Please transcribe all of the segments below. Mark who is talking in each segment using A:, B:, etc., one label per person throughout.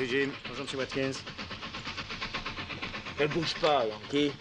A: Jim. Bonjour, M. Watkins.
B: Ne bouge pas, Yankee.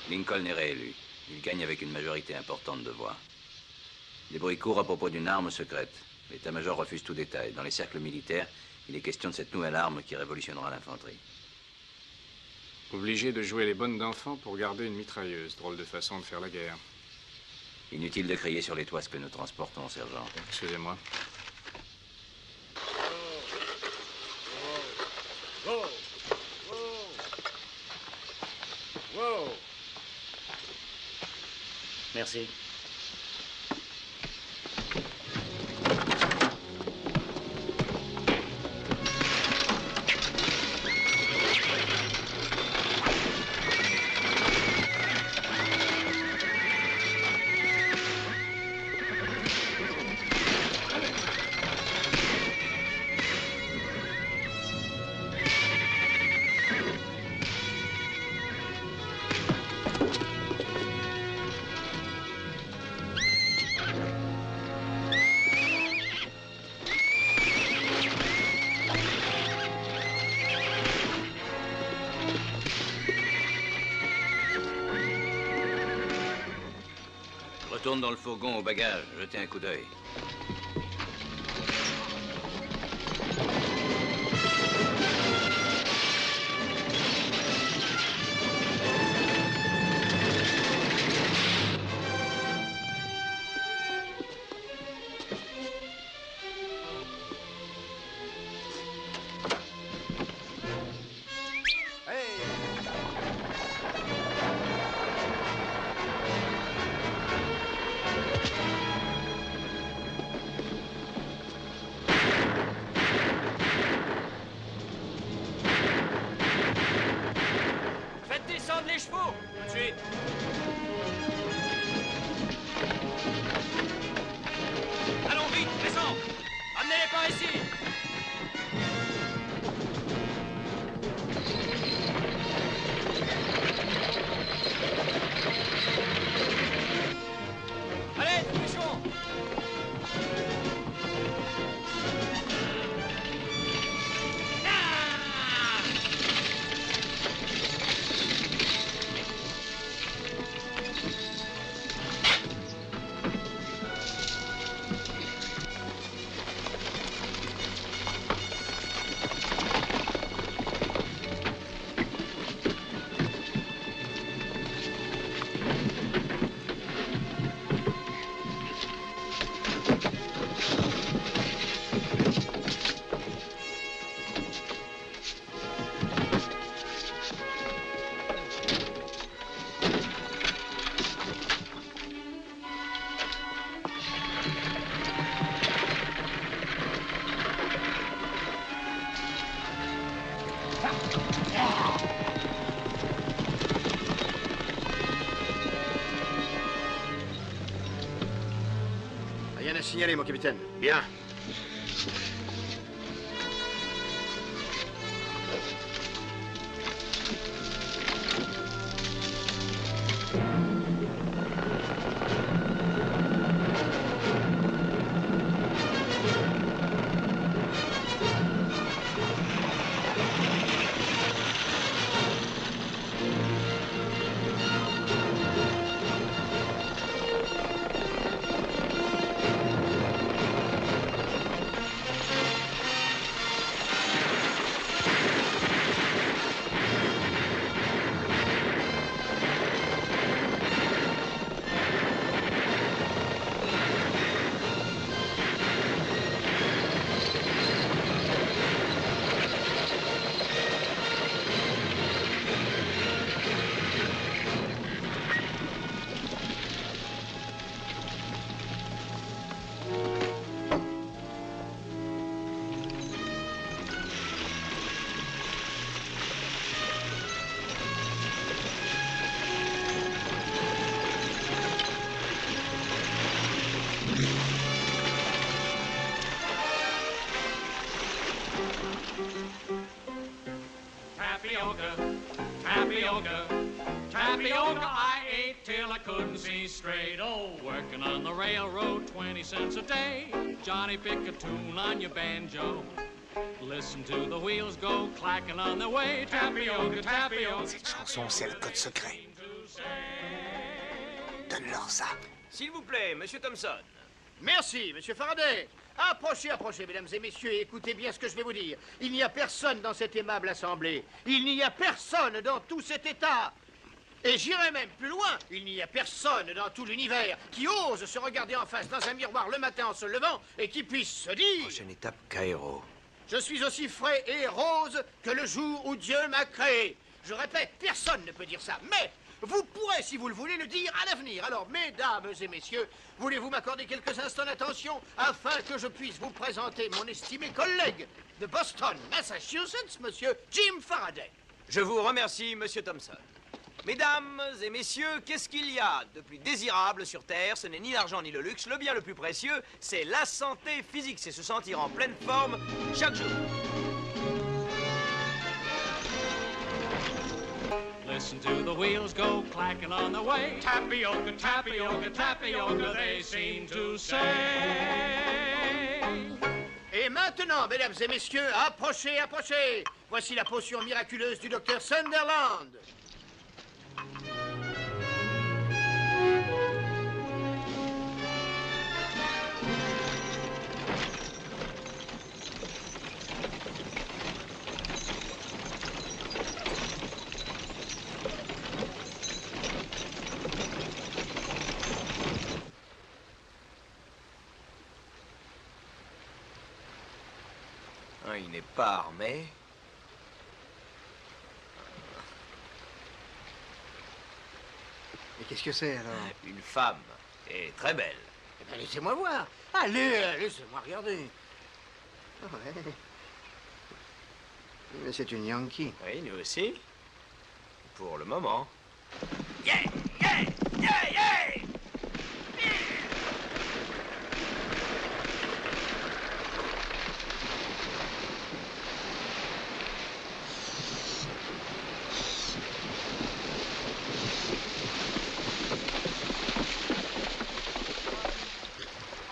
C: Lincoln est réélu. Il gagne avec une majorité importante de voix. Des bruits courent à propos d'une arme secrète. L'état-major refuse tout détail. Dans les cercles militaires, il est question de cette nouvelle arme qui révolutionnera l'infanterie.
D: Obligé de jouer les bonnes d'enfants pour garder une mitrailleuse. Drôle de façon de faire la guerre.
C: Inutile de crier sur les toits ce que nous transportons, sergent.
D: Excusez-moi.
A: Wow! Wow! Wow! Merci.
C: Retourne dans le fourgon au bagage, jetez un coup d'œil.
E: Les chevaux! Tout de suite! Allons vite, descends! Amenez-les par ici! Allez, dépêchons!
A: Rien à signaler, mon capitaine.
B: Bien. tracking on the railroad, 20 cents a day. Johnny, pick a tune on your banjo. Listen to the wheels go clacking on their way. Tapioca, tapioca.
F: Cette chanson, c'est le code secret. Donne-leur ça.
E: S'il vous plaît, monsieur Thompson.
A: Merci, monsieur Faraday. Approchez, approchez, mesdames et messieurs, et écoutez bien ce que je vais vous dire. Il n'y a personne dans cette aimable assemblée. Il n'y a personne dans tout cet État. Et j'irai même plus loin. Il n'y a personne dans tout l'univers qui ose se regarder en face dans un miroir le matin en se levant et qui puisse se dire...
C: Prochaine étape, Cairo.
A: Je suis aussi frais et rose que le jour où Dieu m'a créé. Je répète, personne ne peut dire ça, mais... Vous pourrez, si vous le voulez, le dire à l'avenir. Alors, mesdames et messieurs, voulez-vous m'accorder quelques instants d'attention afin que je puisse vous présenter mon estimé collègue de Boston, Massachusetts, monsieur Jim Faraday.
E: Je vous remercie, monsieur Thompson. Mesdames et messieurs, qu'est-ce qu'il y a de plus désirable sur Terre? Ce n'est ni l'argent ni le luxe. Le bien le plus précieux, c'est la santé physique. C'est se sentir en pleine forme chaque jour.
B: Listen to the wheels go clacking on the way. Tapioca, tapioca, tapioca, they seem to say.
A: Et maintenant, mesdames et messieurs, approchez, approchez. Voici la potion miraculeuse du docteur Sunderland.
E: Il n'est pas armé.
A: Et qu'est-ce que c'est, alors?
E: Une femme. Et très belle.
A: Eh bien, laissez-moi voir. Allez, laissez-moi regarder. Ah ouais. Mais c'est une Yankee.
E: Oui, nous aussi. Pour le moment.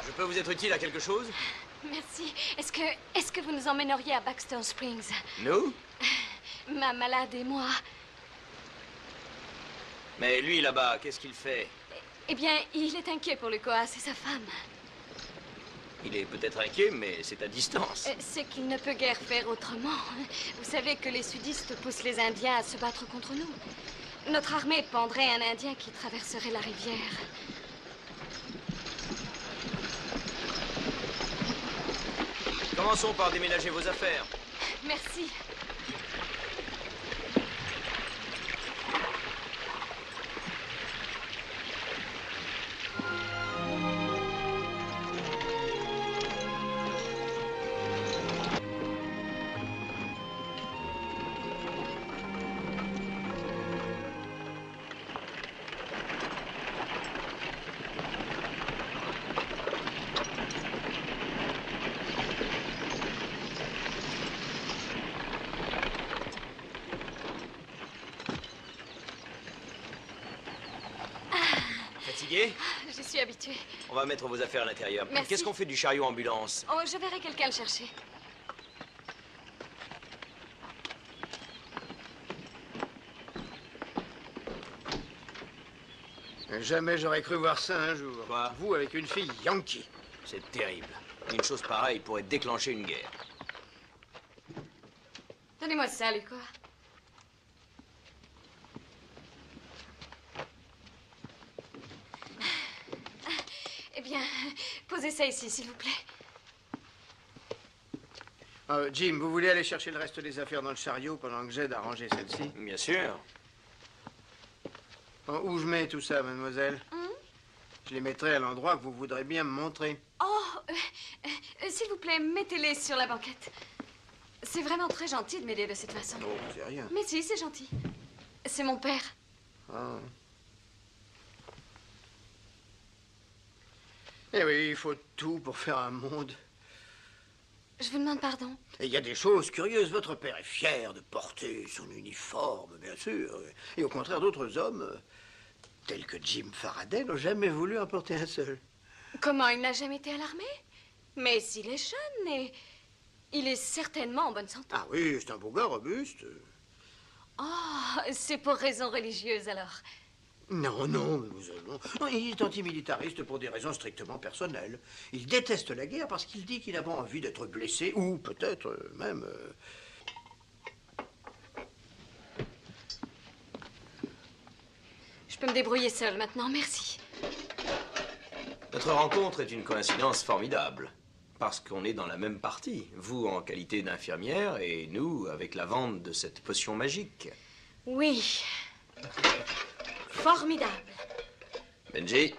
E: Je peux vous être utile à quelque chose?
G: Merci. Est-ce que vous nous emmèneriez à Baxter Springs?
E: Nous?
G: Ma malade et moi.
E: Mais lui, là-bas, qu'est-ce qu'il fait?
G: Eh bien, il est inquiet pour le Coas et sa femme.
E: Il est peut-être inquiet, mais c'est à distance.
G: C'est qu'il ne peut guère faire autrement. Vous savez que les sudistes poussent les Indiens à se battre contre nous. Notre armée pendrait un Indien qui traverserait la rivière.
E: Commençons par déménager vos affaires.
G: Merci.
E: Fatigué?
G: Je suis habituée.
E: On va mettre vos affaires à l'intérieur.
G: Merci.
E: Qu'est-ce qu'on fait du chariot ambulance?
G: Oh, je verrai quelqu'un le chercher.
A: Jamais j'aurais cru voir ça un jour.
E: Quoi?
A: Vous avec une fille Yankee.
E: C'est terrible. Une chose pareille pourrait déclencher une guerre.
G: Donnez-moi ça, Lucas. Eh bien, posez ça ici, s'il vous plaît.
A: Jim, vous voulez aller chercher le reste des affaires dans le chariot pendant que j'aide à ranger celle-ci?
E: Bien sûr.
A: Où je mets tout ça, mademoiselle? Je les mettrai à l'endroit que vous voudrez bien me montrer.
G: Oh, s'il vous plaît, mettez-les sur la banquette. C'est vraiment très gentil de m'aider de cette façon.
A: Oh, c'est rien.
G: Mais si, c'est gentil. C'est mon père.
A: Ah. Eh oui, il faut tout pour faire un monde.
G: Je vous demande pardon.
A: Et il y a des choses curieuses. Votre père est fier de porter son uniforme, bien sûr. Et au contraire, d'autres hommes tels que Jim Faraday n'ont jamais voulu en porter un seul.
G: Comment, il n'a jamais été à l'armée? Mais s'il est jeune et... il est certainement en bonne santé.
A: Ah oui, c'est un beau gars robuste.
G: Oh, c'est pour raison religieuse alors.
A: Non, non, non, il est antimilitariste pour des raisons strictement personnelles. Il déteste la guerre parce qu'il dit qu'il a envie d'être blessé, ou peut-être même...
G: Je peux me débrouiller seule maintenant, merci.
E: Notre rencontre est une coïncidence formidable. Parce qu'on est dans la même partie. Vous en qualité d'infirmière et nous avec la vente de cette potion magique.
G: Oui. Formidable.
E: Benji.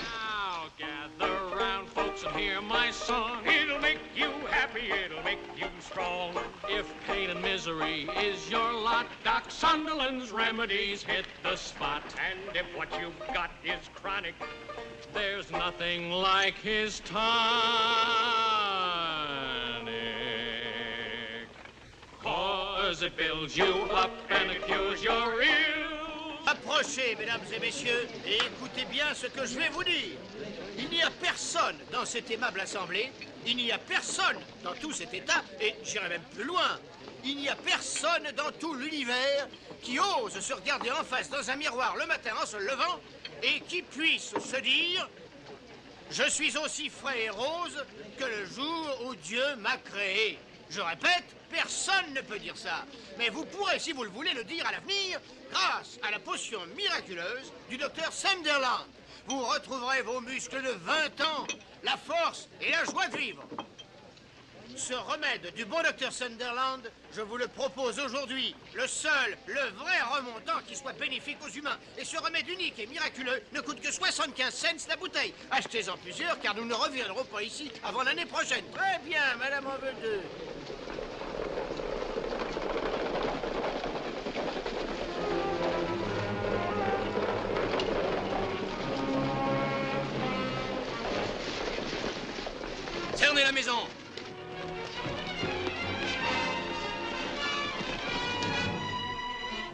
B: Now gather round, folks, and hear my song. It'll make you happy, it'll make you strong. If pain and misery is your lot, Doc Sunderland's remedies hit the spot. And if what you've got is chronic, there's nothing like his tonic. 'Cause it builds you up and it cures your ills.
A: Approchez, mesdames et messieurs, et écoutez bien ce que je vais vous dire. Il n'y a personne dans cette aimable assemblée, il n'y a personne dans tout cet État, et j'irai même plus loin, il n'y a personne dans tout l'univers qui ose se regarder en face dans un miroir le matin en se levant et qui puisse se dire « Je suis aussi frais et rose que le jour où Dieu m'a créé ». Je répète, personne ne peut dire ça. Mais vous pourrez, si vous le voulez, le dire à l'avenir grâce à la potion miraculeuse du docteur Sunderland. Vous retrouverez vos muscles de 20 ans, la force et la joie de vivre. Ce remède du bon docteur Sunderland, je vous le propose aujourd'hui. Le seul, le vrai remontant qui soit bénéfique aux humains. Et ce remède unique et miraculeux ne coûte que 75 cents la bouteille. Achetez-en plusieurs, car nous ne reviendrons pas ici avant l'année prochaine. Très bien, madame en veut deux.
C: Cernez la maison.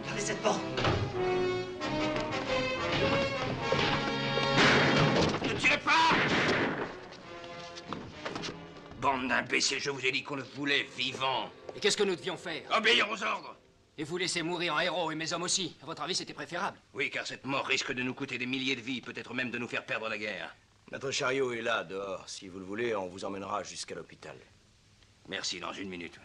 F: Regardez cette porte.
C: Ne tirez pas! Bande d'imbéciles, je vous ai dit qu'on le voulait vivant.
H: Et qu'est-ce que nous devions faire?
C: Obéir aux ordres.
H: Et vous laisser mourir en héros, et mes hommes aussi. À votre avis, c'était préférable?
C: Oui, car cette mort risque de nous coûter des milliers de vies, peut-être même de nous faire perdre la guerre.
E: Notre chariot est là, dehors. Si vous le voulez, on vous emmènera jusqu'à l'hôpital.
C: Merci, dans une minute.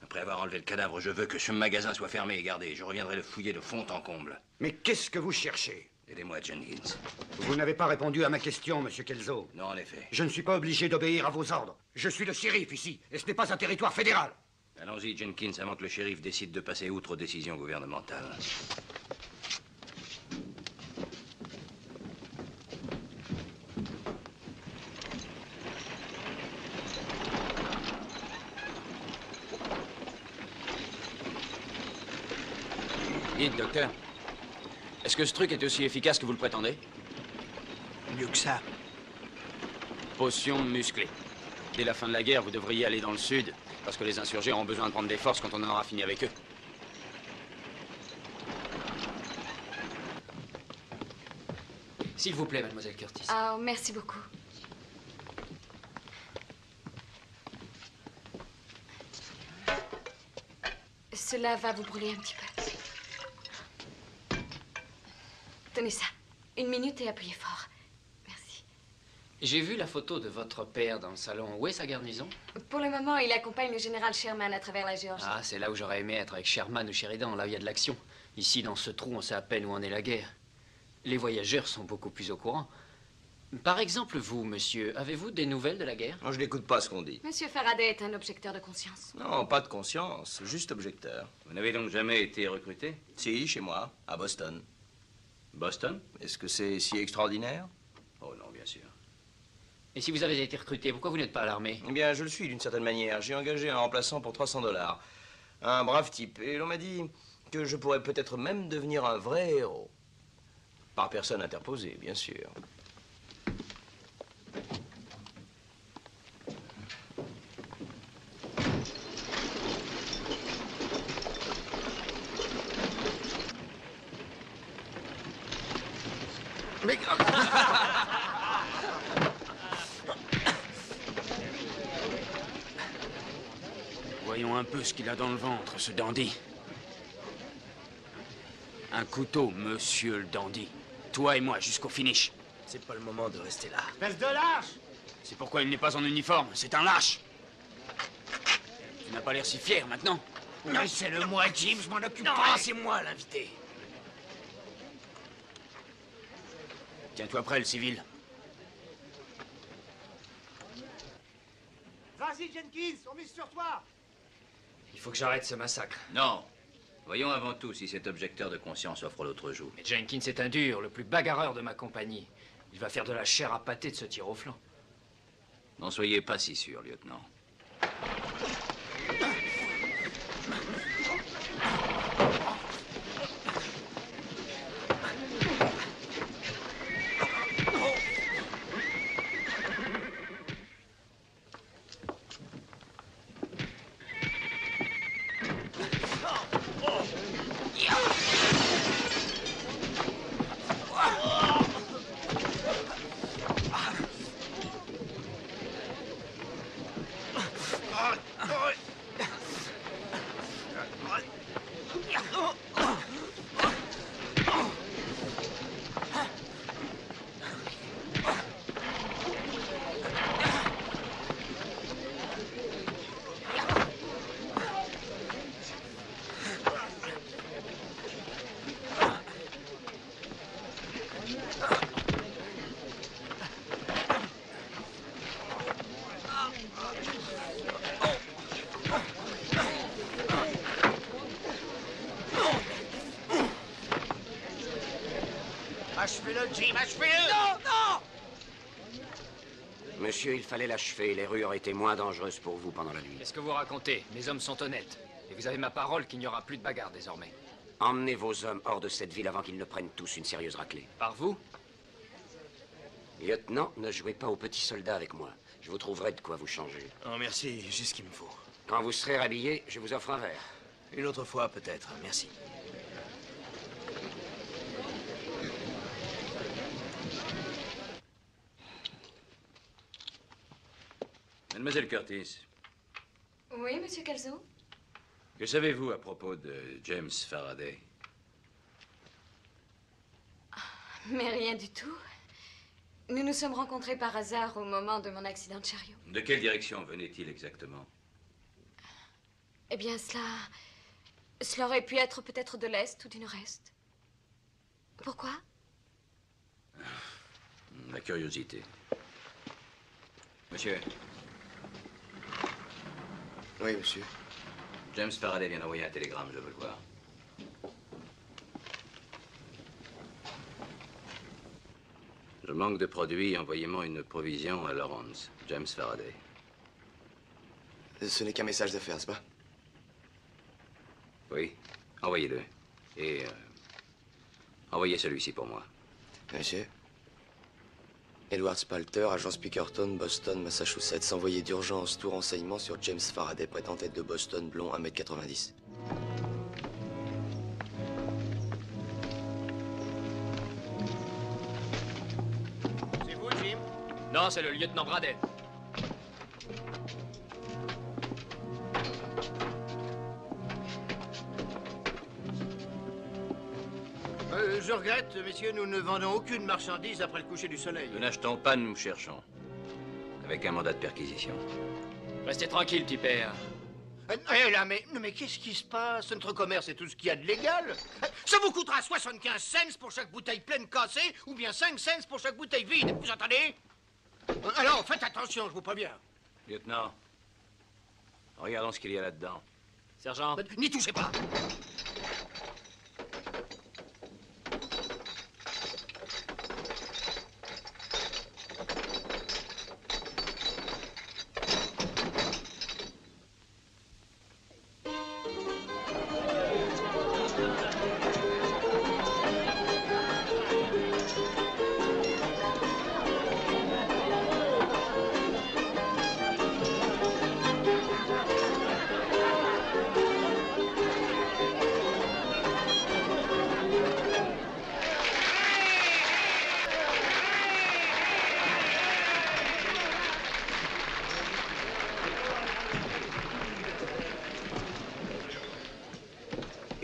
C: Après avoir enlevé le cadavre, je veux que ce magasin soit fermé et gardé. Je reviendrai le fouiller de fond en comble.
I: Mais qu'est-ce que vous cherchez?
C: Aidez-moi, Jenkins.
I: Vous n'avez pas répondu à ma question, monsieur Kelso.
C: Non, en effet.
I: Je ne suis pas obligé d'obéir à vos ordres. Je suis le shérif ici, et ce n'est pas un territoire fédéral.
C: Allons-y, Jenkins, avant que le shérif décide de passer outre aux décisions gouvernementales.
H: Dites, docteur, est-ce que ce truc est aussi efficace que vous le prétendez?
F: Mieux que ça.
H: Potion musclée. Dès la fin de la guerre, vous devriez aller dans le sud, parce que les insurgés auront besoin de prendre des forces quand on en aura fini avec eux. S'il vous plaît, mademoiselle Curtis.
G: Ah, merci beaucoup. Cela va vous brûler un petit peu. Tenez ça. 1 minute et appuyez fort. Merci.
H: J'ai vu la photo de votre père dans le salon. Où est sa garnison?
G: Pour le moment, il accompagne le général Sherman à travers la Géorgie.
H: Ah, c'est là où j'aurais aimé être avec Sherman ou Sheridan, là où il y a de l'action.
J: Ici, dans ce trou, on sait à peine où en est la guerre. Les voyageurs sont beaucoup plus au courant. Par exemple, vous, monsieur, avez-vous des nouvelles de la guerre?
E: Moi, je n'écoute pas ce qu'on dit.
G: Monsieur Faraday est un objecteur de conscience.
E: Non, pas de conscience, juste objecteur.
C: Vous n'avez donc jamais été recruté?
E: Si, chez moi, à Boston.
C: Boston?
E: Est-ce que c'est si extraordinaire?
C: Oh non, bien sûr.
J: Et si vous avez été recruté, pourquoi vous n'êtes pas à l'armée?
E: Eh bien, je le suis d'une certaine manière. J'ai engagé un remplaçant pour 300 $. Un brave type. Et l'on m'a dit que je pourrais peut-être même devenir un vrai héros. Par personne interposée, bien sûr.
A: Mais...
H: Voyons un peu ce qu'il a dans le ventre, ce dandy. Un couteau, monsieur le dandy. Toi et moi, jusqu'au finish.
E: C'est pas le moment de rester là.
A: Espèce de lâche!
H: C'est pourquoi il n'est pas en uniforme. C'est un lâche. Tu n'as pas l'air si fier maintenant.
A: Laissez-le moi, Jim, je m'en occupe
E: Non,
A: pas.
E: c'est moi l'invité.
H: Tiens-toi prêt, le civil.
A: Vas-y, Jenkins, on mise sur toi.
J: Il faut que j'arrête ce massacre.
C: Non. Voyons avant tout si cet objecteur de conscience offre l'autre joue.
J: Mais Jenkins est un dur, le plus bagarreur de ma compagnie. Il va faire de la chair à pâté de ce tir au flanc.
C: N'en soyez pas si sûr, lieutenant.
A: Achevez-le, Jim, achevez-le! Non, non!
I: Monsieur, il fallait l'achever. Les rues auraient été moins dangereuses pour vous pendant la nuit.
J: Qu'est-ce que vous racontez? Mes hommes sont honnêtes. Et vous avez ma parole qu'il n'y aura plus de bagarre désormais.
I: Emmenez vos hommes hors de cette ville avant qu'ils ne prennent tous une sérieuse raclée.
J: Par vous?
I: Lieutenant, ne jouez pas aux petits soldats avec moi. Je vous trouverai de quoi vous changer.
E: Oh, merci, j'ai ce qu'il me faut.
I: Quand vous serez rhabillé, je vous offre un verre.
E: Une autre fois, peut-être. Merci.
C: Mademoiselle Curtis,
G: Oui, monsieur Calzo?
C: que savez-vous à propos de James Faraday?
G: Mais rien du tout. Nous nous sommes rencontrés par hasard au moment de mon accident de chariot.
C: De quelle direction venait-il exactement?
G: Eh bien, cela aurait pu être peut-être de l'Est ou du Nord-Est. Pourquoi?
C: La curiosité. Monsieur.
E: Oui, monsieur.
C: James Faraday vient d'envoyer un télégramme, je veux le voir. Je manque de produits, envoyez-moi une provision à Lawrence. James Faraday.
E: Ce n'est qu'un message d'affaires, c'est pas?
C: Oui, envoyez-le. Et envoyez celui-ci pour moi.
K: Monsieur. Edward Spalter, agence Pickerton, Boston, Massachusetts. Envoyé d'urgence, tout renseignement sur James Faraday, prêtant tête de Boston, blond, 1m90.
A: C'est vous, Jim?
J: Non, c'est le lieutenant Bradet.
A: Je regrette, messieurs, nous ne vendons aucune marchandise après le coucher du soleil.
C: Nous n'achetons pas, nous cherchons. Avec un mandat de perquisition.
J: Restez tranquille, petit père.
A: Eh là, mais qu'est-ce qui se passe? Notre commerce est tout ce qu'il y a de légal. Ça vous coûtera 75 cents pour chaque bouteille pleine cassée, ou bien 5 cents pour chaque bouteille vide. Vous entendez? Alors, faites attention, je vous préviens.
C: Lieutenant, regardons ce qu'il y a là-dedans.
J: Sergent.
A: N'y touchez pas.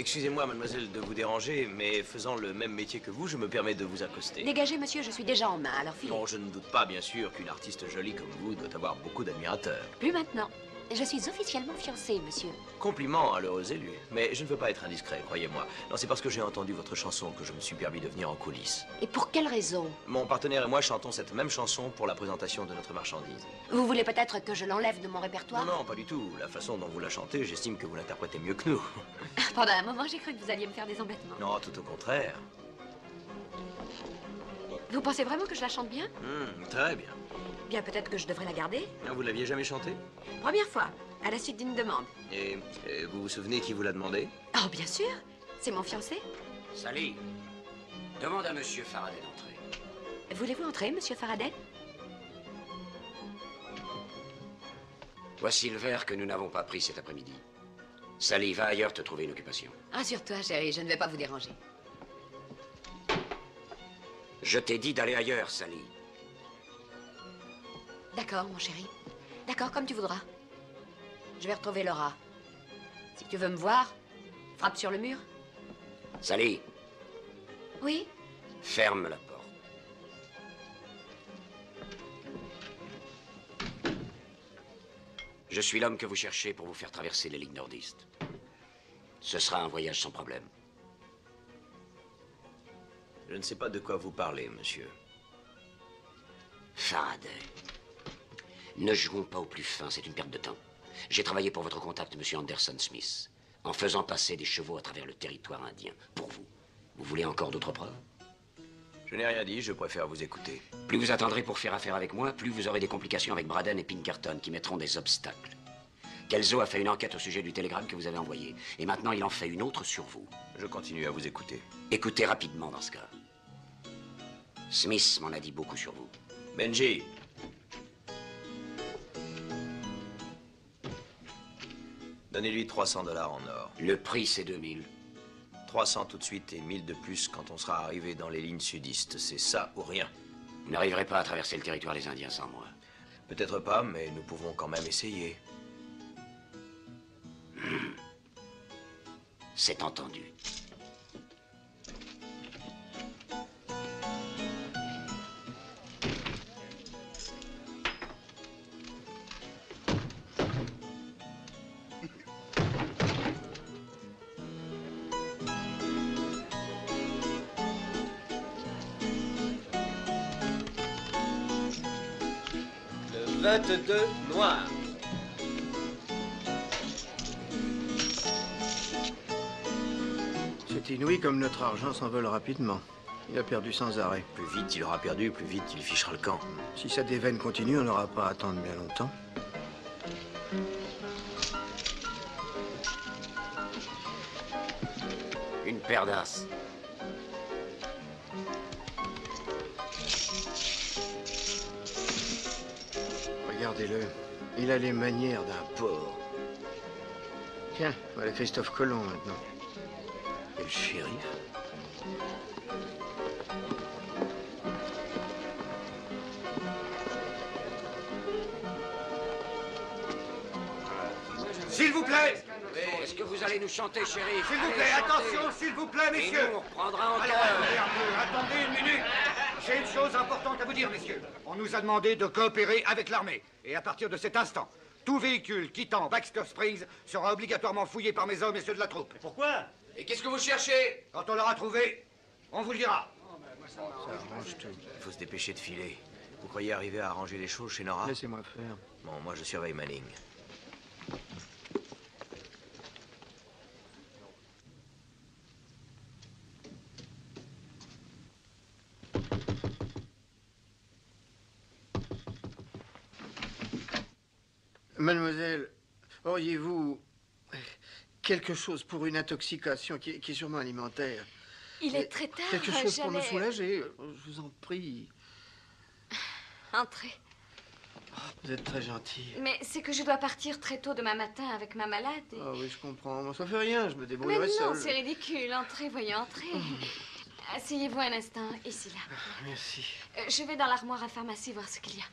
E: Excusez-moi, mademoiselle, de vous déranger, mais faisant le même métier que vous, je me permets de vous accoster.
L: Dégagez, monsieur, je suis déjà en main, alors filez.
E: Non, je ne doute pas, bien sûr, qu'une artiste jolie comme vous doit avoir beaucoup d'admirateurs.
L: Plus maintenant. Je suis officiellement fiancée, monsieur.
E: Compliment à l'heureux élu. Mais je ne veux pas être indiscret, croyez-moi. Non, c'est parce que j'ai entendu votre chanson que je me suis permis de venir en coulisses.
L: Et pour quelle raison?
E: Mon partenaire et moi chantons cette même chanson pour la présentation de notre marchandise.
L: Vous voulez peut-être que je l'enlève de mon répertoire?
E: Non, pas du tout. La façon dont vous la chantez, j'estime que vous l'interprétez mieux que nous.
L: Pendant un moment, j'ai cru que vous alliez me faire des embêtements.
E: Non, tout au contraire.
L: Vous pensez vraiment que je la chante bien?
E: Très bien.
L: Bien, peut-être que je devrais la garder.
E: Vous l'aviez jamais chantée?
L: Première fois, à la suite d'une demande.
E: Et vous vous souvenez qui vous l'a demandé?
L: Oh, bien sûr. C'est mon fiancé.
H: Sally, demande à monsieur Faraday d'entrer.
L: Voulez-vous entrer, monsieur Faraday?
H: Voici le verre que nous n'avons pas pris cet après-midi. Sally, va ailleurs te trouver une occupation.
L: Rassure-toi, chérie, je ne vais pas vous déranger.
H: Je t'ai dit d'aller ailleurs, Sally.
L: D'accord, mon chéri. D'accord, comme tu voudras. Je vais retrouver Laura. Si tu veux me voir, frappe sur le mur.
H: Sally,
L: Oui?
H: ferme la porte. Je suis l'homme que vous cherchez pour vous faire traverser les lignes nordistes. Ce sera un voyage sans problème.
E: Je ne sais pas de quoi vous parlez, monsieur.
H: Faraday. Ne jouons pas au plus fin, c'est une perte de temps. J'ai travaillé pour votre contact, monsieur Anderson Smith, en faisant passer des chevaux à travers le territoire indien. Pour vous. Vous voulez encore d'autres preuves?
E: Je n'ai rien dit, je préfère vous écouter.
H: Plus vous attendrez pour faire affaire avec moi, plus vous aurez des complications avec Braden et Pinkerton qui mettront des obstacles. Kelso a fait une enquête au sujet du télégramme que vous avez envoyé. Et maintenant, il en fait une autre sur vous.
E: Je continue à vous écouter.
H: Écoutez rapidement dans ce cas. Smith m'en a dit beaucoup sur vous.
E: Benji. Donnez-lui 300 $ en or.
H: Le prix, c'est 2000.
E: 300 tout de suite et 1000 de plus quand on sera arrivé dans les lignes sudistes. C'est ça ou rien.
H: Vous n'arriverez pas à traverser le territoire des Indiens sans moi.
E: Peut-être pas, mais nous pouvons quand même essayer.
H: C'est entendu.
E: Le 22 noir.
F: C'est inouï comme notre argent s'envole rapidement. Il a perdu sans arrêt.
E: Plus vite il aura perdu, plus vite il fichera le camp.
F: Si sa déveine continue, on n'aura pas à attendre bien longtemps.
H: Une paire d'as.
F: Regardez-le. Il a les manières d'un porc. Tiens, voilà Christophe Colomb maintenant.
E: Et le shérif?
I: S'il vous plaît!
H: Est-ce que vous allez nous chanter, chéri?
I: S'il vous plaît, attention, s'il vous plaît, messieurs!
H: Et nous, on reprendra en
I: Alors, attendez une minute! J'ai une chose importante à vous dire, messieurs. On nous a demandé de coopérer avec l'armée. Et à partir de cet instant, tout véhicule quittant Baxter Springs sera obligatoirement fouillé par mes hommes et ceux de la troupe.
F: Pourquoi?
K: Et qu'est-ce que vous cherchez?
I: Quand on l'aura trouvé, on vous le dira.
F: Ça arrange tout.
E: Il faut se dépêcher de filer. Vous croyez arriver à arranger les choses chez Nora?
F: Laissez-moi faire.
E: Bon, moi je surveille Manning.
F: Mademoiselle, auriez-vous quelque chose pour une intoxication qui est sûrement alimentaire?
G: Il est très tard.
F: Quelque chose pour me
G: j'allais-
F: soulager, je vous en prie.
G: Entrez.
F: Vous êtes très gentil.
G: Mais c'est que je dois partir très tôt demain matin avec ma malade. et-
F: Ah oui, je comprends. Moi, ça fait rien, je me
G: Mais
F: débrouillerai
G: non,
F: seul.
G: c'est ridicule. Entrez, voyons, entrez. Asseyez-vous un instant, ici, là.
F: Merci.
G: Je vais dans l'armoire à pharmacie voir ce qu'il y a.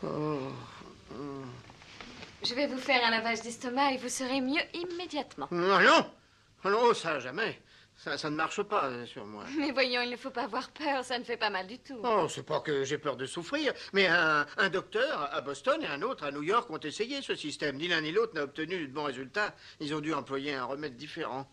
F: Oh.
G: Je vais vous faire un lavage d'estomac et vous serez mieux immédiatement.
F: Non, non. Non, ça, jamais. Ça ne marche pas sur moi.
G: Mais voyons, il ne faut pas avoir peur, ça ne fait pas mal du tout.
F: Oh, c'est pas que j'ai peur de souffrir, mais un docteur à Boston et un autre à New York ont essayé ce système. Ni l'un ni l'autre n'a obtenu de bons résultats. Ils ont dû employer un remède différent.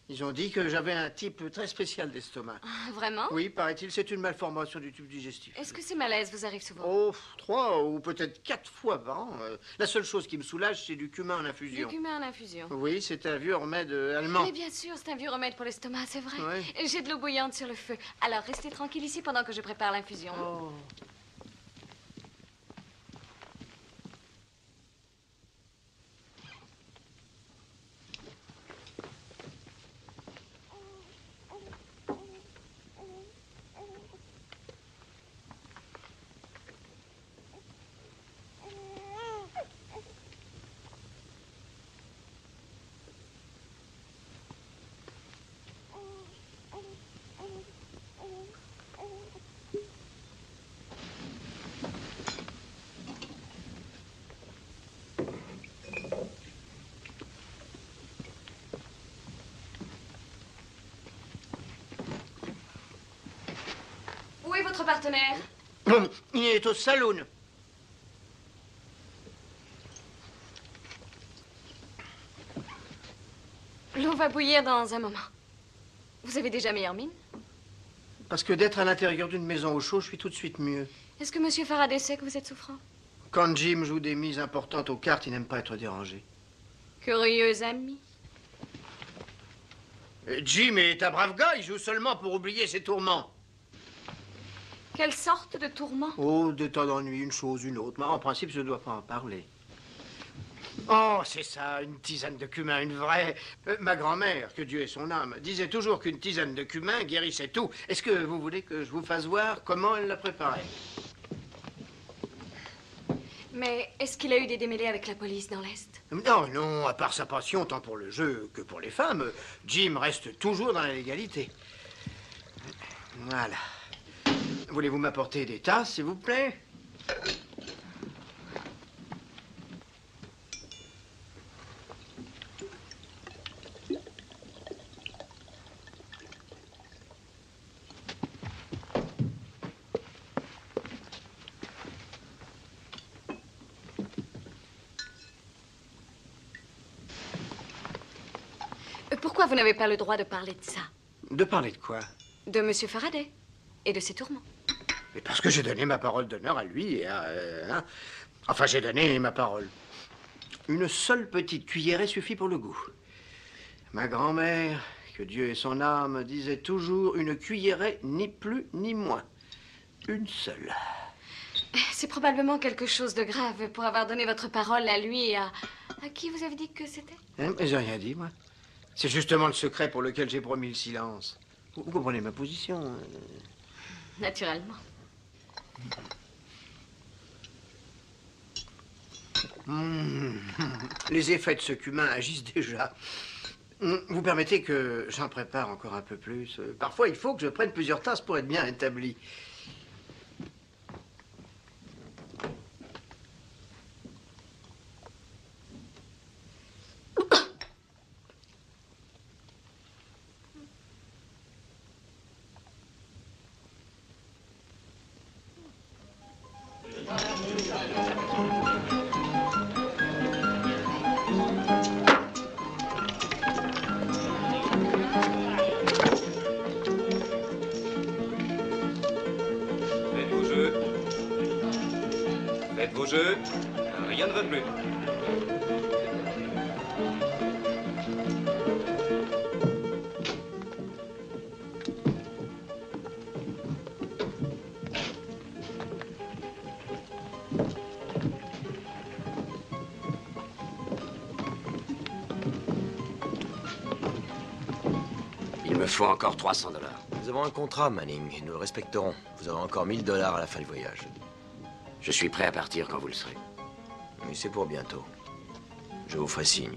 F: Ils ont dit que j'avais un type très spécial d'estomac.
G: Ah, vraiment?
F: Oui, paraît-il, c'est une malformation du tube digestif.
G: Est-ce que ces malaises vous arrivent souvent?
F: Oh, 3 ou peut-être 4 fois par an. La seule chose qui me soulage, c'est du cumin en infusion.
G: Du cumin en infusion.
F: Oui, c'est un vieux remède allemand.
G: Mais bien sûr, c'est un vieux remède pour l'estomac, c'est vrai.
F: Ouais.
G: J'ai de l'eau bouillante sur le feu. Alors, restez tranquille ici pendant que je prépare l'infusion.
F: Oh.
G: Où est votre partenaire?
F: Il est au saloon.
G: L'eau va bouillir dans un moment. Vous avez déjà meilleure mine?
F: Parce que d'être à l'intérieur d'une maison au chaud, je suis tout de suite mieux.
G: Est-ce que Monsieur Faraday sait que vous êtes souffrant?
F: Quand Jim joue des mises importantes aux cartes, il n'aime pas être dérangé.
G: Curieux ami.
F: Jim est un brave gars, il joue seulement pour oublier ses tourments.
G: Quelle sorte de tourment?
F: Oh, des tas d'ennuis, une chose, une autre. Mais en principe, je ne dois pas en parler. Oh, c'est ça, une tisane de cumin, une vraie. Ma grand-mère, que Dieu ait son âme, disait toujours qu'une tisane de cumin guérissait tout. Est-ce que vous voulez que je vous fasse voir comment elle la préparait?
G: Mais est-ce qu'il a eu des démêlés avec la police dans l'Est?
F: Non, non, à part sa passion tant pour le jeu que pour les femmes, Jim reste toujours dans la légalité. Voilà. Voulez-vous m'apporter des tasses, s'il vous plaît?
G: Pourquoi vous n'avez pas le droit de parler de ça?
F: De parler de quoi?
G: De Monsieur Faraday et de ses tourments.
F: Mais parce que j'ai donné ma parole d'honneur à lui et à... hein? Enfin, j'ai donné ma parole. Une seule petite cuillerée suffit pour le goût. Ma grand-mère, que Dieu ait son âme, disait toujours une cuillerée, ni plus ni moins. Une seule.
G: C'est probablement quelque chose de grave pour avoir donné votre parole à lui et à... À qui vous avez dit que c'était?
F: Hein? Mais j'ai rien dit, moi. C'est justement le secret pour lequel j'ai promis le silence. Vous comprenez ma position, hein?
G: Naturellement.
F: Les effets de ce cumin agissent déjà. Vous permettez que j'en prépare encore un peu plus. Parfois, il faut que je prenne plusieurs tasses pour être bien établi.
M: Faites vos jeux, rien ne va plus.
H: Il me faut encore 300 $.
E: Nous avons un contrat, Manning, et nous le respecterons. Vous aurez encore 1000 $ à la fin du voyage.
H: Je suis prêt à partir quand vous le serez.
E: Mais c'est pour bientôt. Je vous ferai signe.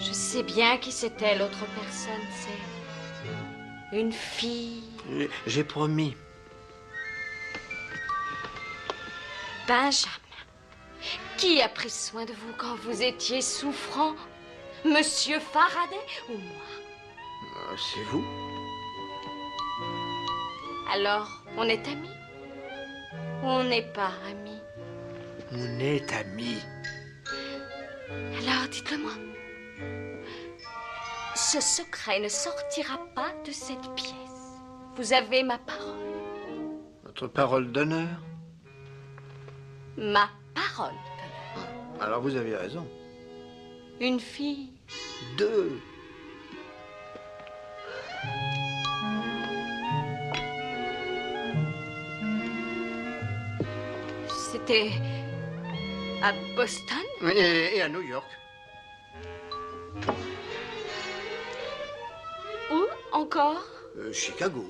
G: Je sais bien qui c'était l'autre personne. C'est une fille.
F: J'ai promis.
G: Benjamin. Qui a pris soin de vous quand vous étiez souffrant? Monsieur Faraday ou moi?
F: C'est vous?
G: Alors, on est amis? Ou on n'est pas amis?
F: On est amis.
G: Alors, dites-le-moi. Ce secret ne sortira pas de cette pièce. Vous avez ma parole.
F: Votre parole d'honneur?
G: Ma parole d'honneur.
F: Alors vous avez raison.
G: Une fille.
F: 2.
G: C'était à Boston?
F: Et à New York.
G: Où encore?
F: Chicago.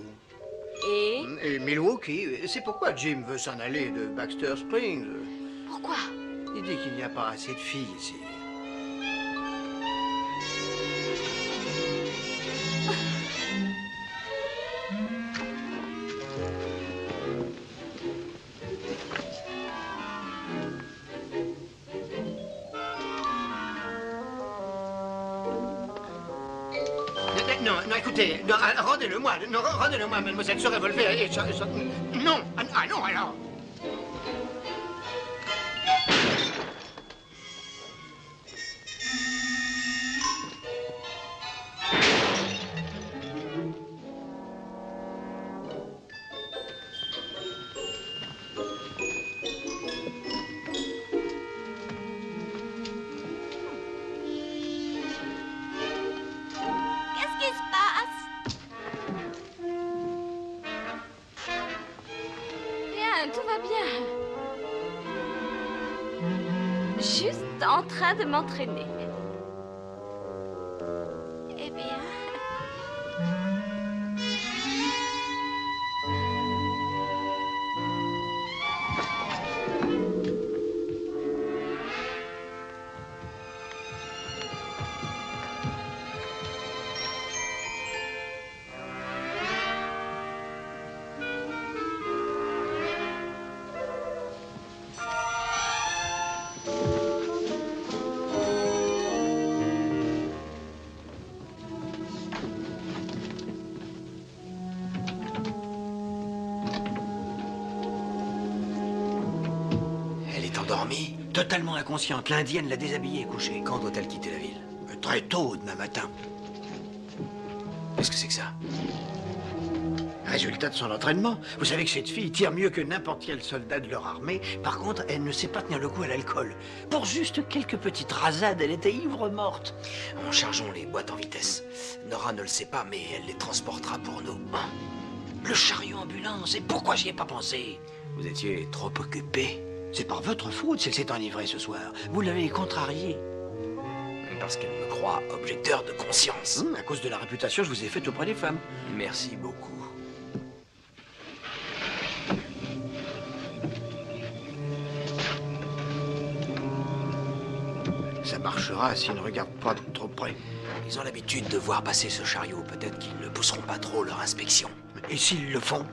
G: Et
F: Milwaukee. C'est pourquoi Jim veut s'en aller de Baxter Springs.
G: Pourquoi?
F: Il dit qu'il n'y a pas assez de filles ici. Non, écoutez, rendez-le-moi. Non, rendez-le-moi, mademoiselle, ce revolver. Non, ah non, alors.
G: Tout va bien. Juste en train de m'entraîner. Eh bien...
F: Endormie, totalement inconsciente. L'Indienne l'a déshabillée et couchée.
E: Quand doit-elle quitter la ville?
F: Très tôt, demain matin.
E: Qu'est-ce que c'est que ça?
F: Résultat de son entraînement. Vous savez que cette fille tire mieux que n'importe quel soldat de leur armée. Par contre, elle ne sait pas tenir le coup à l'alcool. Pour juste quelques petites rasades, elle était ivre-morte.
E: Chargeons les boîtes en vitesse. Nora ne le sait pas, mais elle les transportera pour nous.
F: Le chariot ambulance, et pourquoi j'y ai pas pensé?
E: Vous étiez trop occupé.
F: C'est par votre faute si elle s'est enivrée ce soir. Vous l'avez contrariée.
E: Parce qu'elle me croit objecteur de conscience.
F: À cause de la réputation que je vous ai faite auprès des femmes.
E: Merci beaucoup.
F: Ça marchera s'ils ne regardent pas de trop près.
E: Ils ont l'habitude de voir passer ce chariot. Peut-être qu'ils ne pousseront pas trop leur inspection.
F: Et s'ils le font?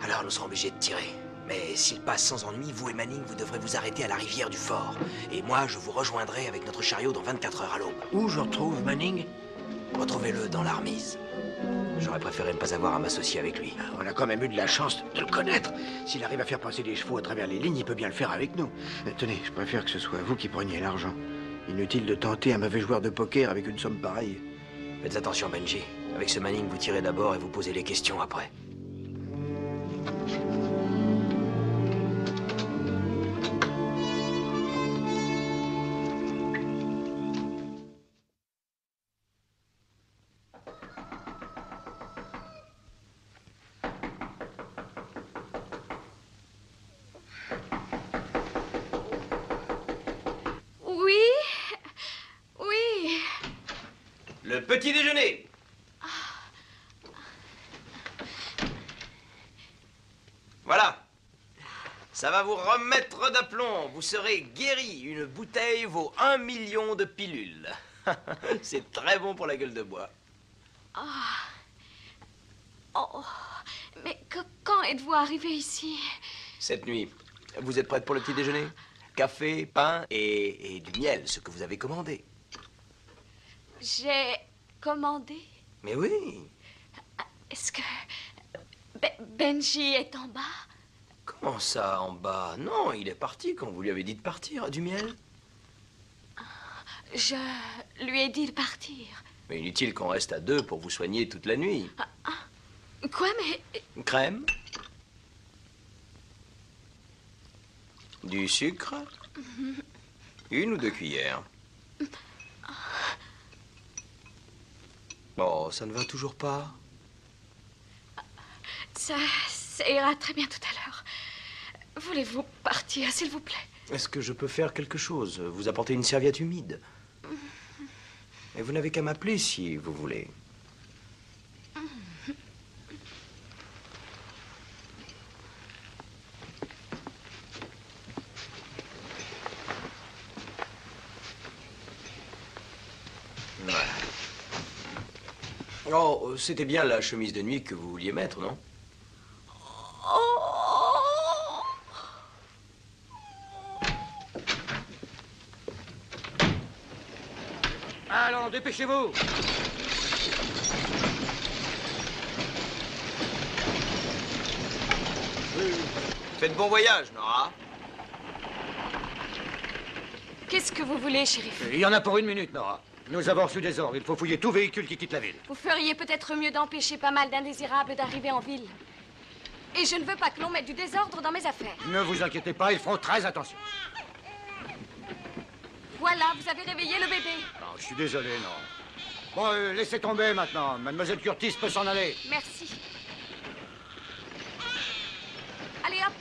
E: Alors nous serons obligés de tirer. Mais s'il passe sans ennui, vous et Manning, vous devrez vous arrêter à la rivière du fort. Et moi, je vous rejoindrai avec notre chariot dans 24 heures à l'aube.
F: Où je retrouve Manning?
E: Retrouvez-le dans l'Armise. J'aurais préféré ne pas avoir à m'associer avec lui.
F: On a quand même eu de la chance de le connaître. S'il arrive à faire passer des chevaux à travers les lignes, il peut bien le faire avec nous. Tenez, je préfère que ce soit vous qui preniez l'argent. Inutile de tenter un mauvais joueur de poker avec une somme pareille.
E: Faites attention, Benji. Avec ce Manning, vous tirez d'abord et vous posez les questions après. Le petit déjeuner. Voilà. Ça va vous remettre d'aplomb. Vous serez guéri. Une bouteille vaut 1 million de pilules. C'est très bon pour la gueule de bois.
G: Oh, mais quand êtes-vous arrivé ici?
E: Cette nuit. Vous êtes prête pour le petit déjeuner? Café, pain et du miel, ce que vous avez commandé.
G: J'ai commandé.
E: Mais oui.
G: Est-ce que Benji est en bas?
E: Comment ça, en bas? Non, il est parti quand vous lui avez dit de partir. Du miel?
G: Je lui ai dit de partir.
E: Mais inutile qu'on reste à deux pour vous soigner toute la nuit.
G: Quoi, mais...
E: Crème? Du sucre? 1 ou 2 cuillères? Oh, ça ne va toujours pas?
G: Ça ira très bien tout à l'heure. Voulez-vous partir, s'il vous plaît?
E: Est-ce que je peux faire quelque chose? Vous apporter une serviette humide? Et vous n'avez qu'à m'appeler si vous voulez. Oh, c'était bien la chemise de nuit que vous vouliez mettre, non?
I: Allons, dépêchez-vous!
E: Faites bon voyage, Nora.
G: Qu'est-ce que vous voulez, shérif?
I: Il y en a pour 1 minute, Nora. Nous avons reçu des ordres. Il faut fouiller tout véhicule qui quitte la ville.
G: Vous feriez peut-être mieux d'empêcher pas mal d'indésirables d'arriver en ville. Et je ne veux pas que l'on mette du désordre dans mes affaires.
I: Ne vous inquiétez pas, ils feront très attention.
G: Voilà, vous avez réveillé le bébé.
I: Non, je suis désolé, Nora. Bon, laissez tomber maintenant. Mademoiselle Curtis peut s'en aller.
G: Merci. Allez, hop.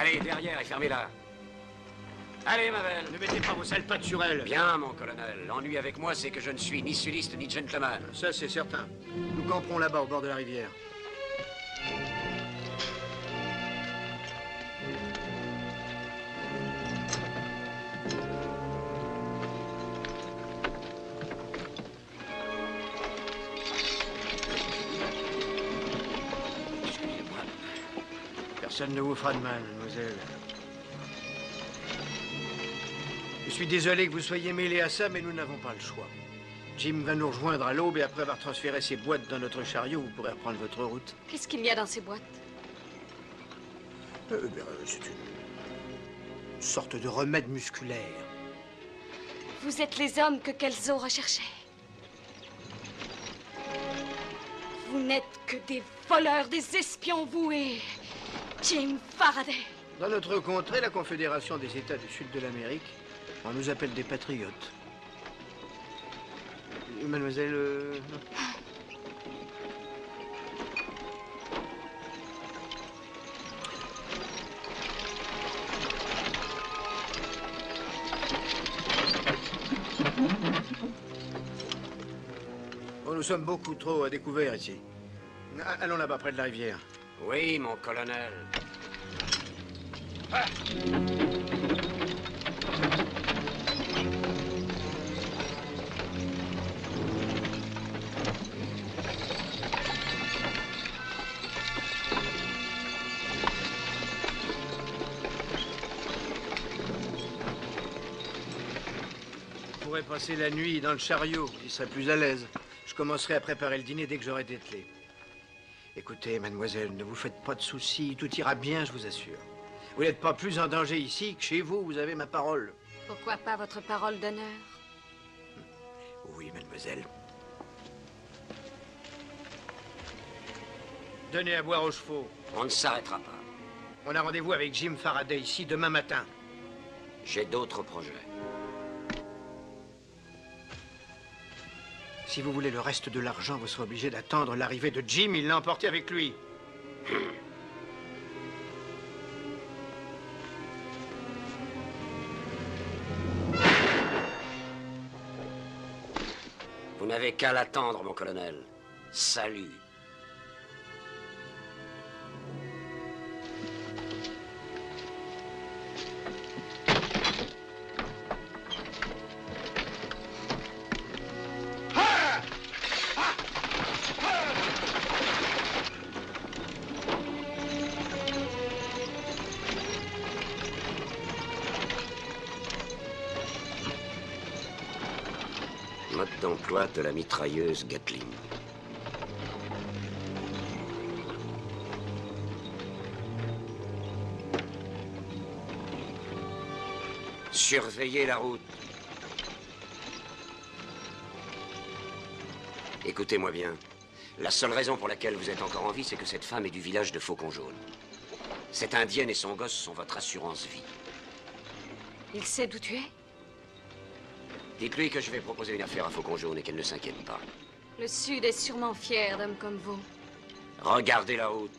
I: Allez, derrière et fermez-la. Allez, ma belle.
F: Ne mettez pas vos sales pattes sur elle.
I: Bien, mon colonel. L'ennui avec moi, c'est que je ne suis ni sudiste ni gentleman.
F: Ça, c'est certain. Nous camperons là-bas, au bord de la rivière. Excusez-moi. Personne ne vous fera de mal, mademoiselle. Je suis désolé que vous soyez mêlés à ça, mais nous n'avons pas le choix. Jim va nous rejoindre à l'aube et après avoir transféré ses boîtes dans notre chariot, vous pourrez reprendre votre route.
G: Qu'est-ce qu'il y a dans ces boîtes?
F: C'est une sorte de remède musculaire.
G: Vous êtes les hommes que Kelso recherchait. Vous n'êtes que des voleurs, des espions, vous et Jim Faraday.
F: Dans notre contrée, la Confédération des États du Sud de l'Amérique, on nous appelle des patriotes. Mademoiselle... Oh, nous sommes beaucoup trop à découvert ici. Allons là-bas, près de la rivière.
H: Oui, mon colonel.
F: Ah. On pourrait passer la nuit dans le chariot, il serait plus à l'aise. Je commencerai à préparer le dîner dès que j'aurai dételé. Écoutez, mademoiselle, ne vous faites pas de soucis, tout ira bien, je vous assure. Vous n'êtes pas plus en danger ici que chez vous, vous avez ma parole.
G: Pourquoi pas votre parole d'honneur?
F: Oui, mademoiselle. Donnez à boire aux chevaux.
H: On ne s'arrêtera pas.
F: On a rendez-vous avec Jim Faraday ici demain matin.
H: J'ai d'autres projets.
F: Si vous voulez le reste de l'argent, vous serez obligé d'attendre l'arrivée de Jim. Il l'a emporté avec lui.
H: Vous n'avez qu'à l'attendre, mon colonel. Salut. Mode d'emploi de la mitrailleuse Gatling. Surveillez la route. Écoutez-moi bien. La seule raison pour laquelle vous êtes encore en vie, c'est que cette femme est du village de Faucon Jaune. Cette indienne et son gosse sont votre assurance vie.
G: Il sait d'où tu es?
H: Dites-lui que je vais proposer une affaire à Faucon Jaune et qu'elle ne s'inquiète pas.
G: Le Sud est sûrement fier d'hommes comme vous.
H: Regardez la route.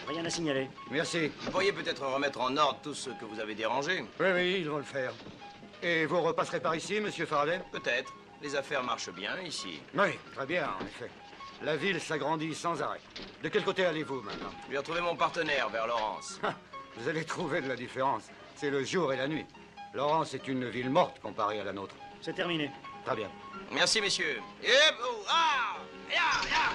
I: Rien à signaler.
M: Merci. Vous pourriez peut-être remettre en ordre tout ce que vous avez dérangé.
I: Oui, ils vont le faire. Et vous repasserez par ici, monsieur Faraday?
M: Peut-être. Les affaires marchent bien ici.
I: Oui, très bien, en effet. La ville s'agrandit sans arrêt. De quel côté allez-vous maintenant?
M: Je vais retrouver mon partenaire vers Laurence.
I: Vous allez trouver de la différence. C'est le jour et la nuit. Laurence est une ville morte comparée à la nôtre. C'est terminé. Très bien.
M: Merci, messieurs. Et oh, ah, ya, ya.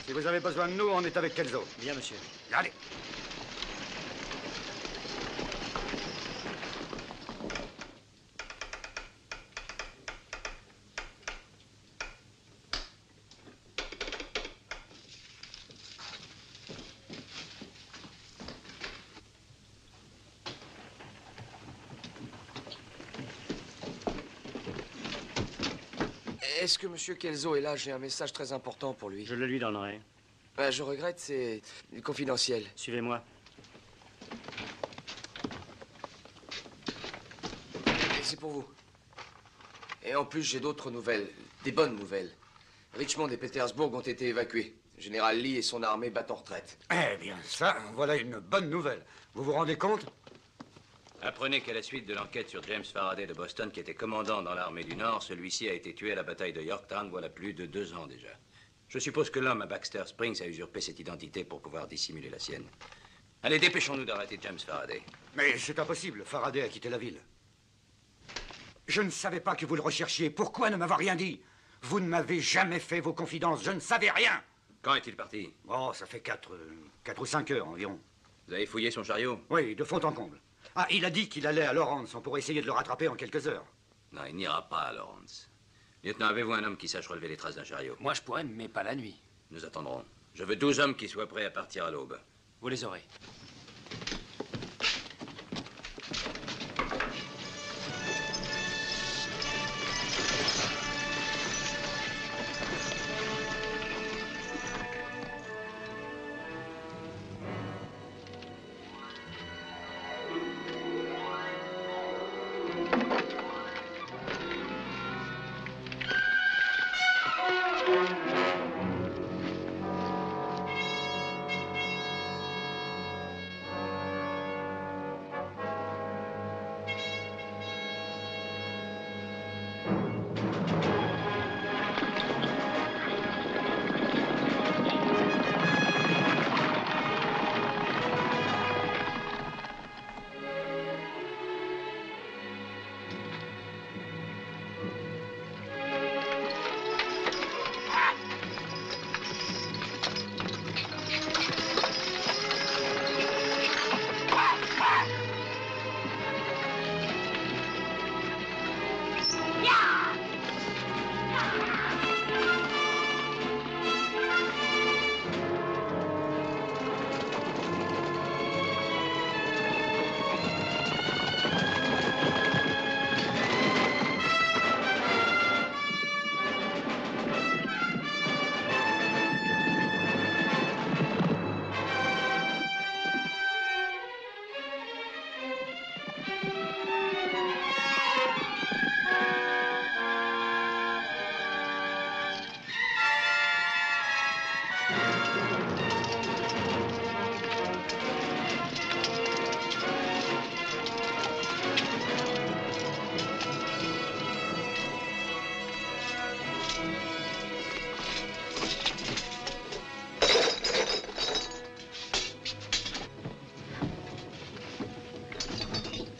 I: Si vous avez besoin de nous, on est avec Kelso.
N: Bien, monsieur.
I: Allez.
K: Est-ce que Monsieur Kelso est là? J'ai un message très important pour lui.
N: Je le lui donnerai.
K: Je regrette, c'est confidentiel.
N: Suivez-moi.
K: C'est pour vous. Et en plus, j'ai d'autres nouvelles. Des bonnes nouvelles. Richmond et Petersburg ont été évacués. Le général Lee et son armée battent en retraite.
I: Eh bien, ça, voilà une bonne nouvelle. Vous vous rendez compte?
C: Apprenez qu'à la suite de l'enquête sur James Faraday de Boston, qui était commandant dans l'armée du Nord, celui-ci a été tué à la bataille de Yorktown voilà plus de 2 ans déjà. Je suppose que l'homme à Baxter Springs a usurpé cette identité pour pouvoir dissimuler la sienne. Allez, dépêchons-nous d'arrêter James Faraday.
I: Mais c'est impossible. Faraday a quitté la ville. Je ne savais pas que vous le recherchiez. Pourquoi ne m'avoir rien dit? Vous ne m'avez jamais fait vos confidences. Je ne savais rien.
C: Quand est-il parti?
I: Oh, ça fait 4 ou 5 heures environ.
C: Vous avez fouillé son chariot?
I: Oui, de fond en comble. Ah, il a dit qu'il allait à Lawrence. On pourrait essayer de le rattraper en quelques heures.
C: Non, il n'ira pas à Lawrence. Lieutenant, avez-vous un homme qui sache relever les traces d'un chariot?
J: Moi, je pourrais, mais pas la nuit.
C: Nous attendrons. Je veux 12 hommes qui soient prêts à partir à l'aube.
J: Vous les aurez.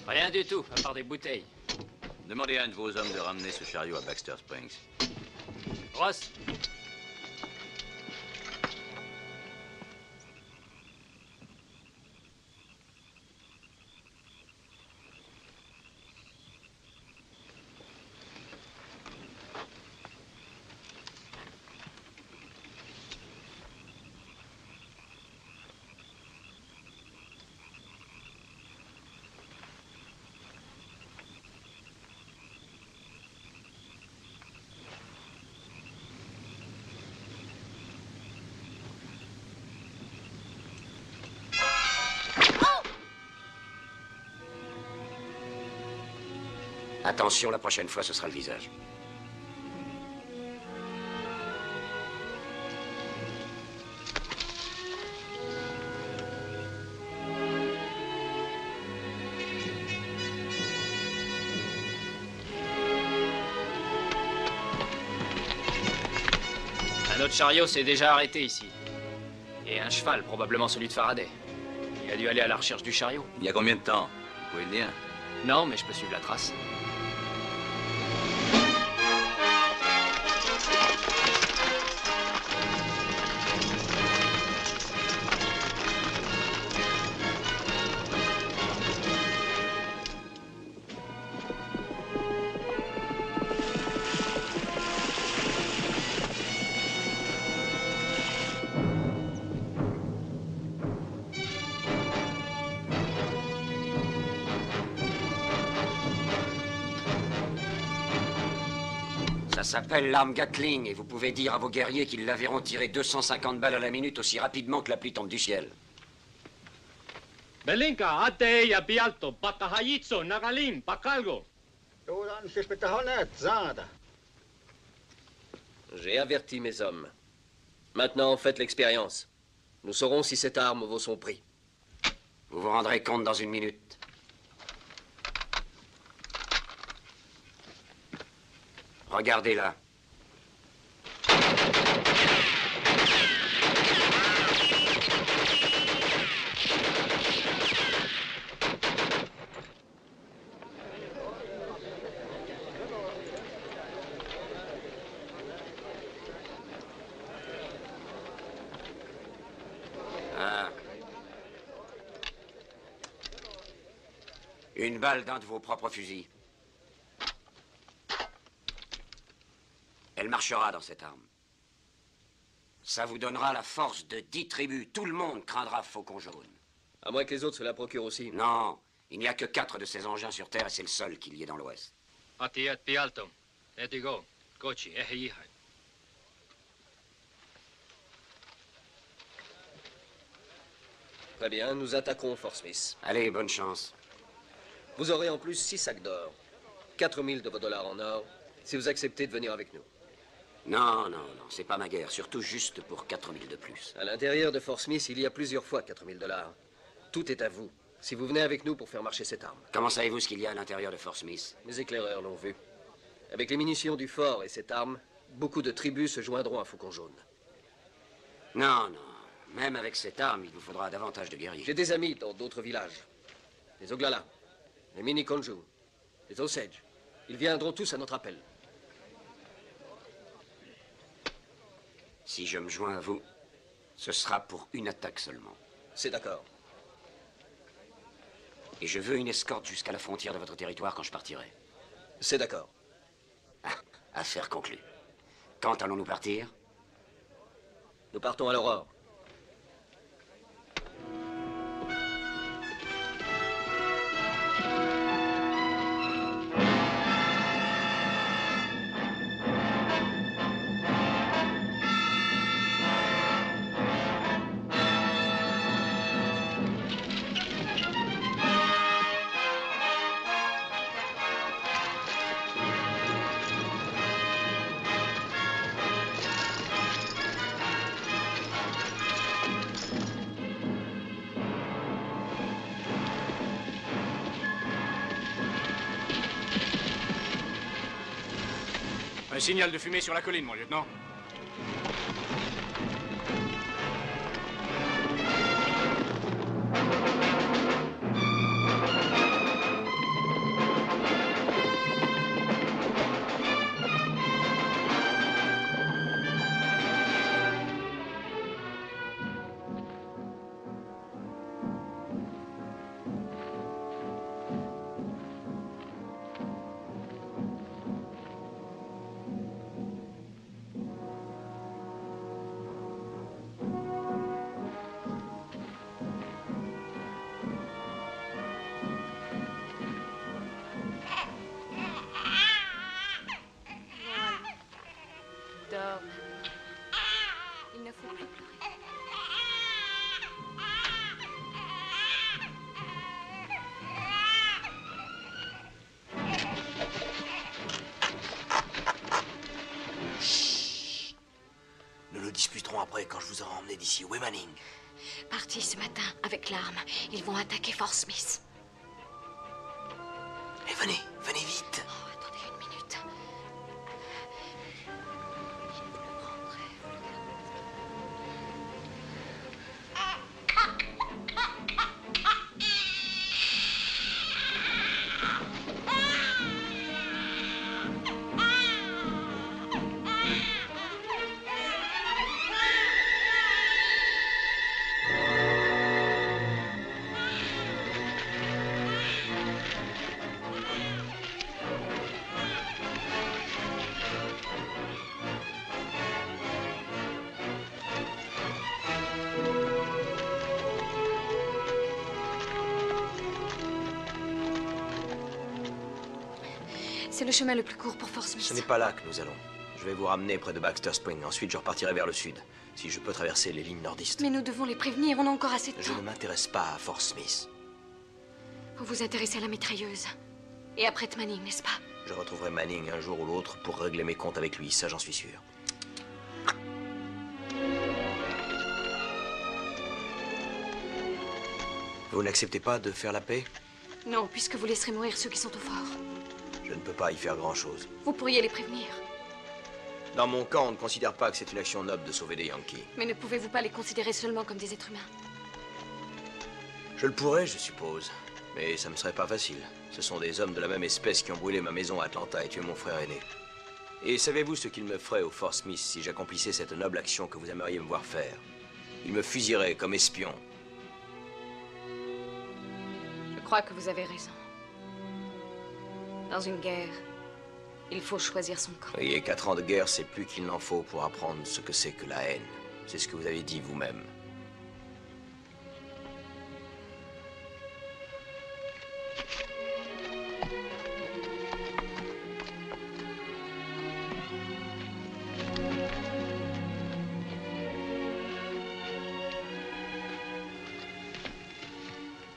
J: Rien du tout, à part des bouteilles.
C: Demandez à un de vos hommes de ramener ce chariot à Baxter Springs.
J: Ross.
H: Attention, la prochaine fois, ce sera le visage.
J: Un autre chariot s'est déjà arrêté ici. Et un cheval, probablement celui de Faraday. Il a dû aller à la recherche du chariot.
C: Il y a combien de temps? Vous pouvez le dire?
J: Non, mais je peux suivre la trace.
H: Ça s'appelle l'arme Gatling, et vous pouvez dire à vos guerriers qu'ils la verront tirer 250 balles à la minute aussi rapidement que la pluie tombe du ciel.
B: Belinka, ate ja pialto, patahajitso, nagalim, pakalgo.
N: J'ai averti mes hommes. Maintenant, faites l'expérience. Nous saurons si cette arme vaut son prix.
H: Vous vous rendrez compte dans une minute. Regardez là. Une balle d'un de vos propres fusils. Elle marchera dans cette arme. Ça vous donnera la force de 10 tribus. Tout le monde craindra Faucon Jaune.
N: À moins que les autres se la procurent aussi.
H: Non, il n'y a que 4 de ces engins sur Terre et c'est le seul qu'il y ait dans l'Ouest.
O: Atiat pialto. Etigo. Kochi. Ehiyihai.
N: Très bien, nous attaquons Fort Smith.
H: Allez, bonne chance.
N: Vous aurez en plus 6 sacs d'or. 4000 de vos dollars en or, si vous acceptez de venir avec nous.
H: Non, non, non, c'est pas ma guerre. Surtout juste pour 4000 de plus.
N: À l'intérieur de Fort Smith, il y a plusieurs fois 4000 dollars. Tout est à vous. Si vous venez avec nous pour faire marcher cette arme.
H: Comment savez-vous ce qu'il y a à l'intérieur de Fort Smith?
N: Les éclaireurs l'ont vu. Avec les munitions du fort et cette arme, beaucoup de tribus se joindront à Faucon Jaune.
H: Non, non. Même avec cette arme, il vous faudra davantage de guerriers.
N: J'ai des amis dans d'autres villages. Les Oglala, les Miniconjou, les Osage. Ils viendront tous à notre appel.
H: Si je me joins à vous, ce sera pour une attaque seulement.
N: C'est d'accord.
H: Et je veux une escorte jusqu'à la frontière de votre territoire quand je partirai.
N: C'est d'accord.
H: Affaire conclue. Quand allons-nous partir?
N: Nous partons à l'aurore.
D: Un signal de fumée sur la colline, mon lieutenant.
G: Dors. Il ne faut plus pleurer.
E: Chut. Nous le discuterons après quand je vous aurai emmené d'ici. Où est Manning?
G: Partis ce matin avec l'arme. Ils vont attaquer Fort Smith.
E: Et venez, venez vite.
G: Oh, attendez une minute. C'est le chemin le plus court pour Fort Smith.
E: Ce n'est pas là que nous allons. Je vais vous ramener près de Baxter Spring. Ensuite, je repartirai vers le sud. Si je peux traverser les lignes nordistes.
G: Mais nous devons les prévenir, on a encore assez de
E: Je
G: temps.
E: ne m'intéresse pas à Fort Smith.
G: Vous vous intéressez à la mitrailleuse. Et après Manning, n'est-ce pas?
E: Je retrouverai Manning un jour ou l'autre pour régler mes comptes avec lui, ça j'en suis sûr. Vous n'acceptez pas de faire la paix?
G: Non, puisque vous laisserez mourir ceux qui sont au fort.
E: Je ne peux pas y faire grand-chose.
G: Vous pourriez les prévenir.
E: Dans mon camp, on ne considère pas que c'est une action noble de sauver des Yankees.
G: Mais ne pouvez-vous pas les considérer seulement comme des êtres humains?
E: Je le pourrais, je suppose. Mais ça ne me serait pas facile. Ce sont des hommes de la même espèce qui ont brûlé ma maison à Atlanta et tué mon frère aîné. Et savez-vous ce qu'il me ferait au Fort Smith si j'accomplissais cette noble action que vous aimeriez me voir faire? Il me fusillerait comme espion.
G: Je crois que vous avez raison. Dans une guerre, il faut choisir son camp.
M: Et 4 ans de guerre, c'est plus qu'il n'en faut pour apprendre ce que c'est que la haine. C'est ce que vous avez dit vous-même.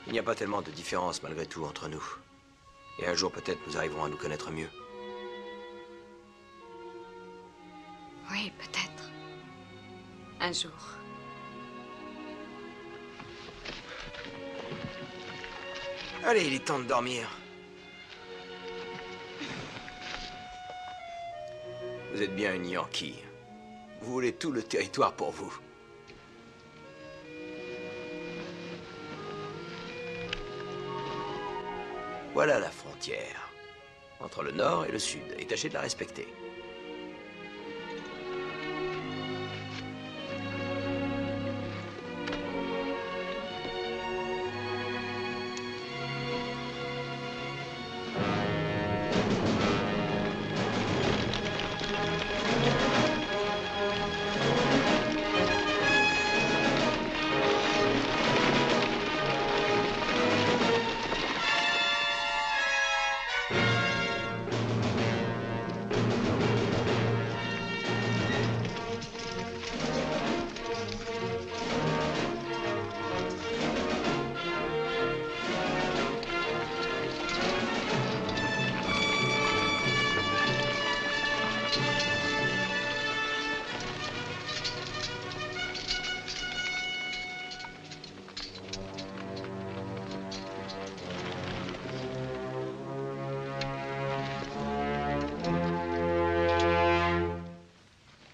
M: Il n'y a pas tellement de différence malgré tout entre nous. Et un jour peut-être nous arriverons à nous connaître mieux.
G: Oui, peut-être. Un jour.
M: Allez, il est temps de dormir. Vous êtes bien une Yankee. Vous voulez tout le territoire pour vous. Voilà la frontière entre le nord et le sud, et tâchez de la respecter.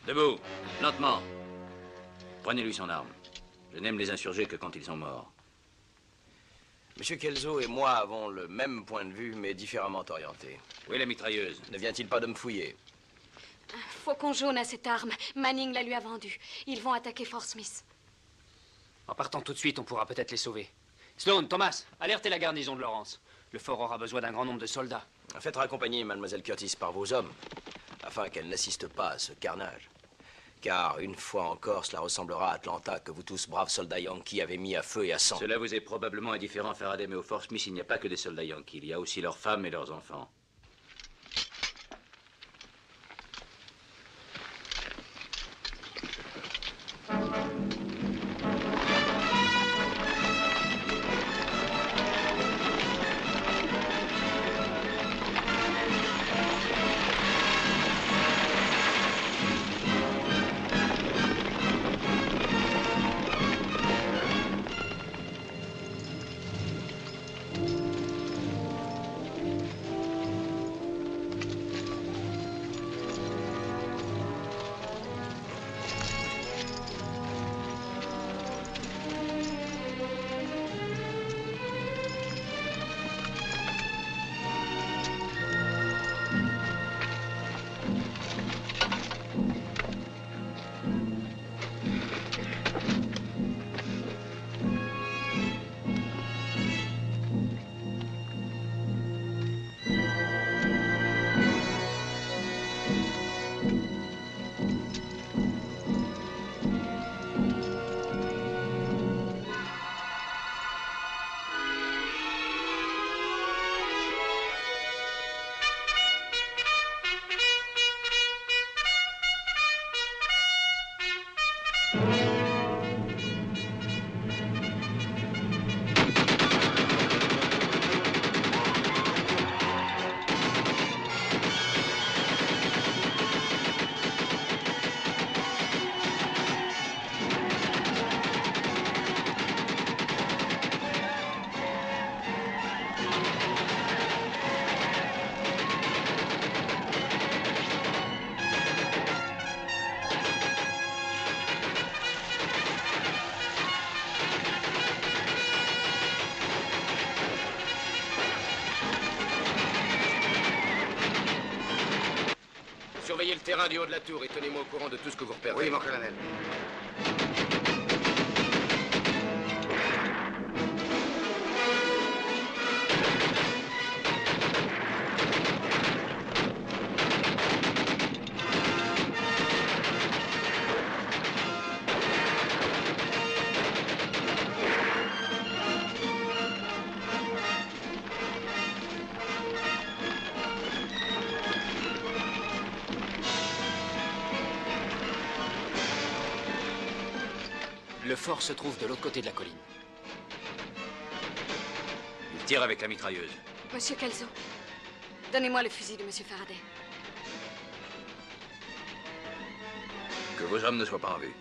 C: Debout, lentement. Prenez-lui son arme. Je n'aime les insurgés que quand ils sont morts.
M: Monsieur Kelso et moi avons le même point de vue, mais différemment orienté.
C: Où est la mitrailleuse?
M: Ne vient-il pas de me fouiller?
G: Faucon jaune a cette arme. Manning la lui a vendue. Ils vont attaquer Fort Smith.
J: En partant tout de suite, on pourra peut-être les sauver. Sloan, Thomas, alertez la garnison de Lawrence. Le fort aura besoin d'un grand nombre de soldats.
M: Faites raccompagner Mademoiselle Curtis par vos hommes, afin qu'elle n'assiste pas à ce carnage. Car, une fois encore, cela ressemblera à Atlanta que vous tous, braves soldats yankees, avez mis à feu et à sang.
C: Cela vous est probablement indifférent, Faraday, mais au Fort Smith, il n'y a pas que des soldats yankees. Il y a aussi leurs femmes et leurs enfants.
M: Surveillez le terrain du haut de la tour et tenez-moi au courant de tout ce que vous repérez.
F: Oui, mon colonel.
J: Le fort se trouve de l'autre côté de la colline.
C: Il tire avec la mitrailleuse.
G: Monsieur Kelso, donnez-moi le fusil de Monsieur Faraday.
C: Que vos hommes ne soient pas en vue.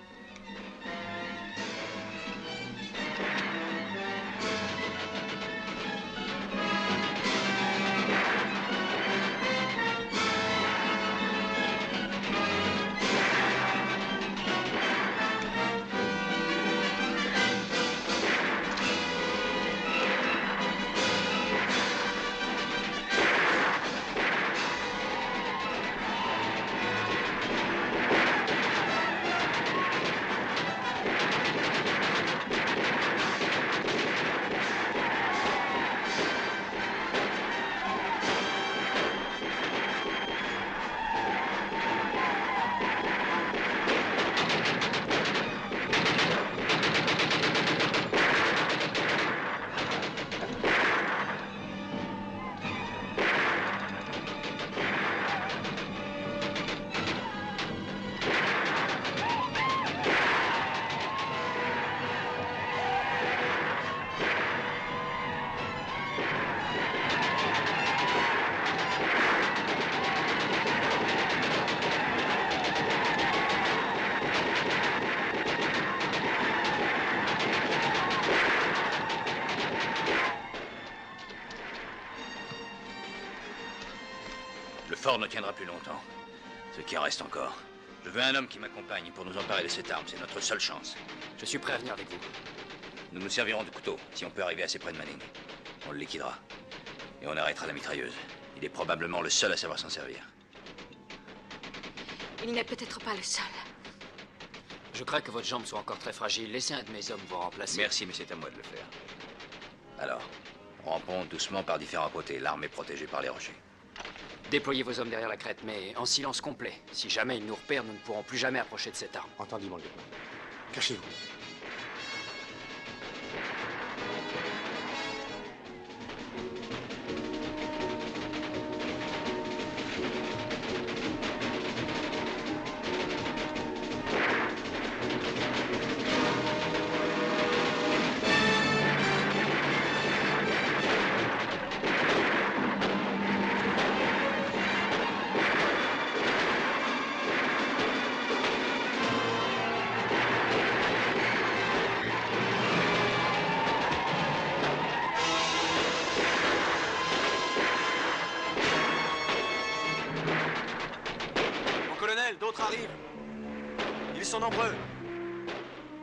C: Le fort ne tiendra plus longtemps. Ce qui en reste encore. Je veux un homme qui m'accompagne pour nous emparer de cette arme. C'est notre seule chance.
J: Je suis prêt à venir avec vous.
C: Nous nous servirons de couteau si on peut arriver assez près de Manning. On le liquidera. Et on arrêtera la mitrailleuse. Il est probablement le seul à savoir s'en servir.
G: Il n'est peut-être pas le seul.
J: Je crains que votre jambe soit encore très fragile. Laissez un de mes hommes vous remplacer.
C: Merci, mais c'est à moi de le faire. Alors, rampons doucement par différents côtés. L'arme est protégée par les rochers.
J: Déployez vos hommes derrière la crête, mais en silence complet. Si jamais ils nous repèrent, nous ne pourrons plus jamais approcher de cette arme.
I: Entendu, mon lieutenant. Cachez-vous.
E: D'autres arrivent. Ils sont nombreux.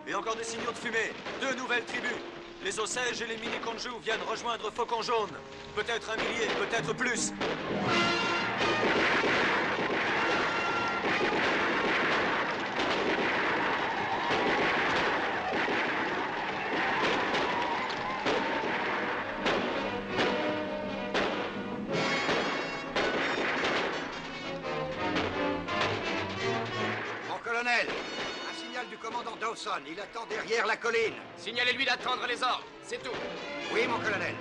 E: Et encore des signaux de fumée. 2 nouvelles tribus. Les Osages et les Mini-Konju viennent rejoindre Faucon Jaune. Peut-être 1 millier, peut-être plus.
A: Un signal du commandant Dawson. Il attend derrière la colline.
E: Signalez-lui d'attendre les ordres. C'est tout.
A: Oui, mon colonel.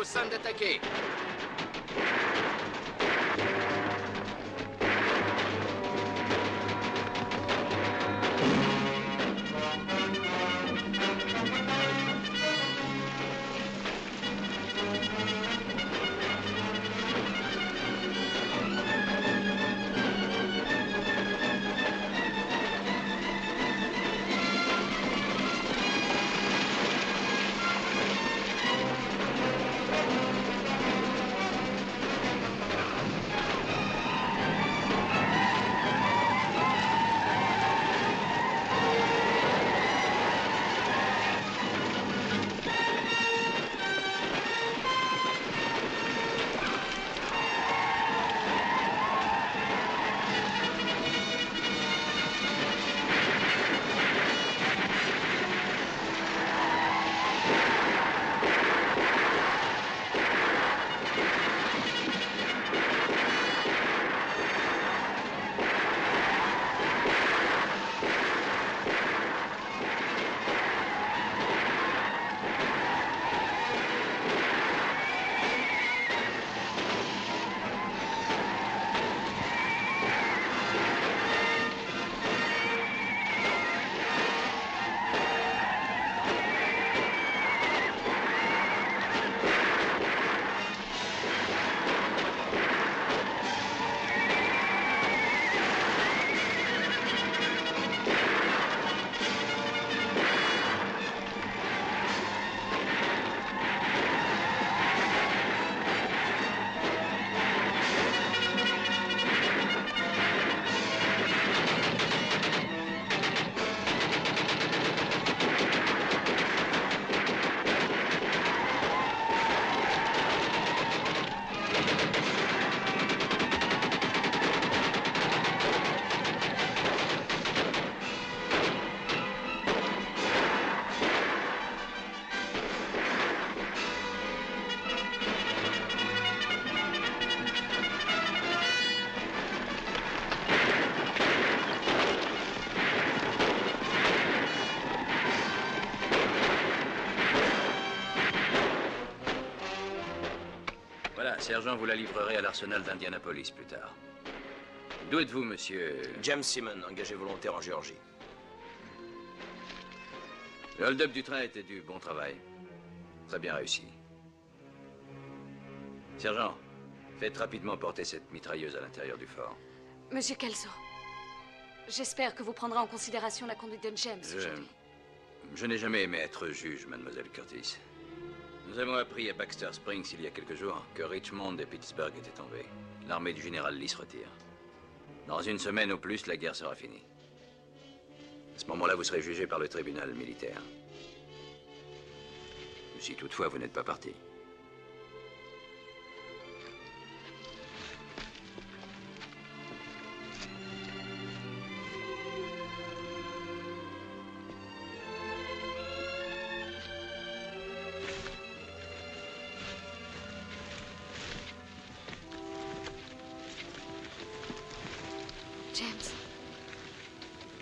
M: Anderson d'attaquer.
C: Sergent, vous la livrerez à l'arsenal d'Indianapolis plus tard. D'où êtes-vous, monsieur?
M: James Simon, engagé volontaire en Géorgie.
C: Le hold-up du train était du bon travail. Très bien réussi. Sergent, faites rapidement porter cette mitrailleuse à l'intérieur du fort.
G: Monsieur Kelso, j'espère que vous prendrez en considération la conduite de James aujourd'hui.
C: Je n'ai jamais aimé être juge, mademoiselle Curtis. Nous avons appris à Baxter Springs il y a quelques jours que Richmond et Pittsburgh étaient tombés. L'armée du général Lee se retire. Dans une semaine au plus, la guerre sera finie. À ce moment-là, vous serez jugé par le tribunal militaire. Si toutefois vous n'êtes pas parti.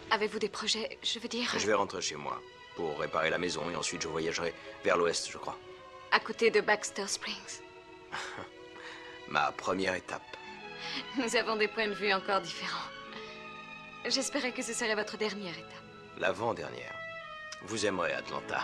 G: Avez-vous des projets, je veux dire...
M: Je vais rentrer chez moi pour réparer la maison et ensuite je voyagerai vers l'ouest, je crois.
G: À côté de Baxter Springs.
M: Ma première étape.
G: Nous avons des points de vue encore différents. J'espérais que ce serait votre dernière étape.
M: L'avant-dernière. Vous aimerez Atlanta.